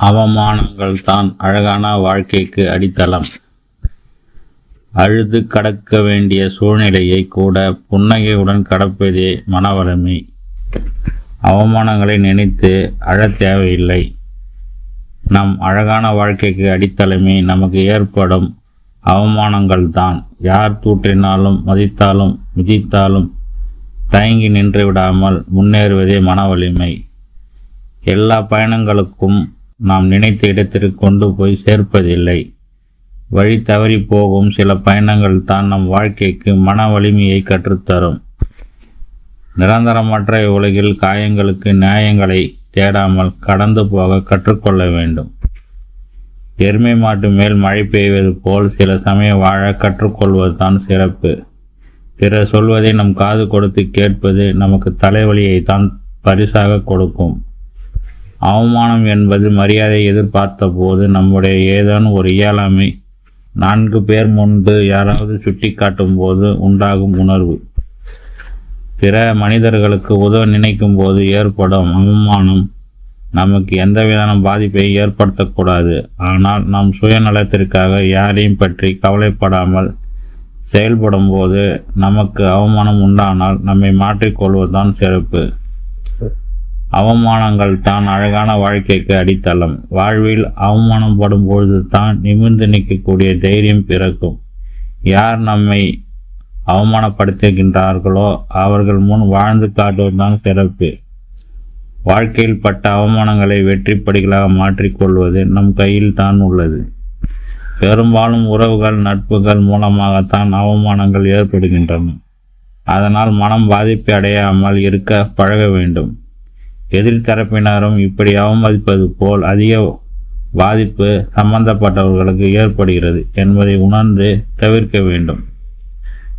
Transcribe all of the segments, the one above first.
அவமானங்கள் தான் அழகான வாழ்க்கைக்கு அடித்தளம். அழுது கடக்க வேண்டிய சூழ்நிலையை கூட புன்னகையுடன் கடப்பதே மனவலிமை. அவமானங்களை நினைத்து அழத் தேவையில்லை. நம் அழகான வாழ்க்கைக்கு அடித்தளமே நமக்கு ஏற்படும் அவமானங்கள் தான். யார் தூற்றினாலும் மதித்தாலும் மிதித்தாலும் தயங்கி நின்று விடாமல் முன்னேறுவதே மனவலிமை. எல்லா பயணங்களுக்கும் நாம் நினைத்த இடத்திற்கு கொண்டு போய் சேர்ப்பதில்லை. வழி தவறி போகும் சில பயணங்கள் தான் நம் வாழ்க்கைக்கு மன வலிமையை கற்றுத்தரும். நிரந்தரமற்ற உலகில் காயங்களுக்கு நியாயங்களை தேடாமல் கடந்து போக கற்றுக்கொள்ள வேண்டும். எருமை மாட்டு மேல் மழை பெய்வது போல் சில சமயம் வாழ கற்றுக்கொள்வதுதான் சிறப்பு. பிறர் சொல்வதை நம் காது கொடுத்து கேட்பது நமக்கு தலைவலியை தான் பரிசாக கொடுக்கும். அவமானம் என்பது மரியாதை எதிர்பார்த்த போது நம்முடைய ஏதேனும் ஒரு இயலாமை 4 பேர் முன்பு யாராவது சுட்டி காட்டும் போது உண்டாகும் உணர்வு. பிற மனிதர்களுக்கு உதவ நினைக்கும் போது ஏற்படும் அவமானம் நமக்கு எந்தவிதான பாதிப்பை ஏற்படுத்தக்கூடாது. ஆனால் நம் சுயநலத்திற்காக யாரையும் பற்றி கவலைப்படாமல் செயல்படும் போது நமக்கு அவமானம் உண்டானால் நம்மை மாற்றிக்கொள்வதுதான் சிறப்பு. அவமானங்கள் தான் அழகான வாழ்க்கைக்கு அடித்தளம். வாழ்வில் அவமானம் படும் பொழுது தான் நிமிர்ந்து நிற்கக்கூடிய தைரியம் பிறக்கும். யார் நம்மை அவமானப்படுத்துகின்றார்களோ அவர்கள் முன் வாழ்ந்து காட்டுவதுதான் சிறப்பு. வாழ்க்கையில் பட்ட அவமானங்களை வெற்றி படிகளாக மாற்றிக்கொள்வது நம் கையில் தான் உள்ளது. பெரும்பாலும் உறவுகள் நட்புகள் மூலமாகத்தான் அவமானங்கள் ஏற்படுகின்றன. அதனால் மனம் பாதிப்பை அடையாமல் இருக்க பழக வேண்டும். எதிர்த்தரப்பினரும் இப்படி அவமதிப்பது போல் அதிக பாதிப்பு சம்பந்தப்பட்டவர்களுக்கு ஏற்படுகிறது என்பதை உணர்ந்து தவிர்க்க வேண்டும்.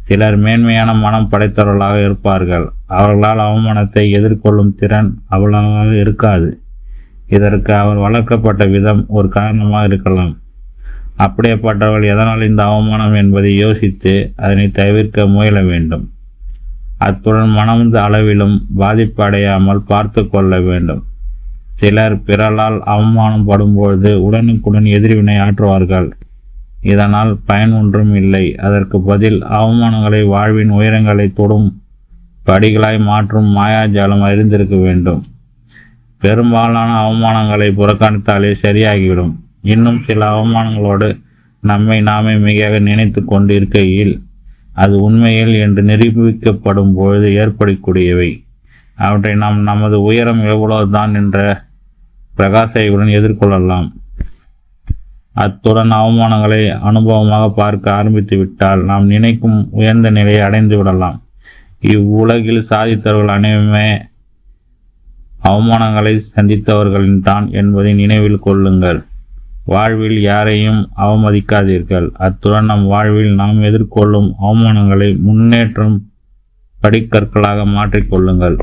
சிலர் மேன்மையான மனம் படைத்தவர்களாக இருப்பார்கள். அவர்களால் அவமானத்தை எதிர்கொள்ளும் திறன் அவ்வளவாக இருக்காது. இதற்கு அவர் வளர்க்கப்பட்ட விதம் ஒரு காரணமாக இருக்கலாம். அப்படியேப்பட்டவர்கள் எதனால் இந்த அவமானம் என்பதை யோசித்து அதனை தவிர்க்க முயல வேண்டும். அத்துடன் மனது அளவிலும் பாதிப்பு அடையாமல் பார்த்து கொள்ள வேண்டும். சிலர் பிறரால் அவமானம் படும்பொழுது உடனுக்குடன் எதிர்வினை ஆற்றுவார்கள். இதனால் பயன் ஒன்றும் இல்லை. அதற்கு பதில் அவமானங்களை வாழ்வின் உயரங்களை தொடும் படிகளாய் மாற்றும் மாயாஜாலம் அறிந்திருக்க வேண்டும். பெரும்பாலான அவமானங்களை புறக்கணித்தாலே சரியாகிவிடும். இன்னும் சில அவமானங்களோடு நம்மை நாமே மிக நினைத்து கொண்டு இருக்கையில் அது உண்மையில் என்று நிரூபிக்கப்படும் பொழுது ஏற்படக்கூடியவை. அவற்றை நாம் நமது உயரம் எவ்வளவுதான் என்ற பிரகாசையுடன் எதிர்கொள்ளலாம். அத்துடன் அவமானங்களை அனுபவமாக பார்க்க ஆரம்பித்து விட்டால் நாம் நினைக்கும் உயர்ந்த நிலையை அடைந்து விடலாம். இவ்வுலகில் சாதித்தவர்கள் அனைவருமே அவமானங்களை சந்தித்தவர்களின் தான் என்பதை நினைவில் கொள்ளுங்கள். வாழ்வில் யாரையும் அவமதிக்காதீர்கள். அத்துடன் நம் வாழ்வில் நாம் எதிர்கொள்ளும் அவமானங்களை முன்னேற்றம் படிக்கற்களாக மாற்றிக்கொள்ளுங்கள்.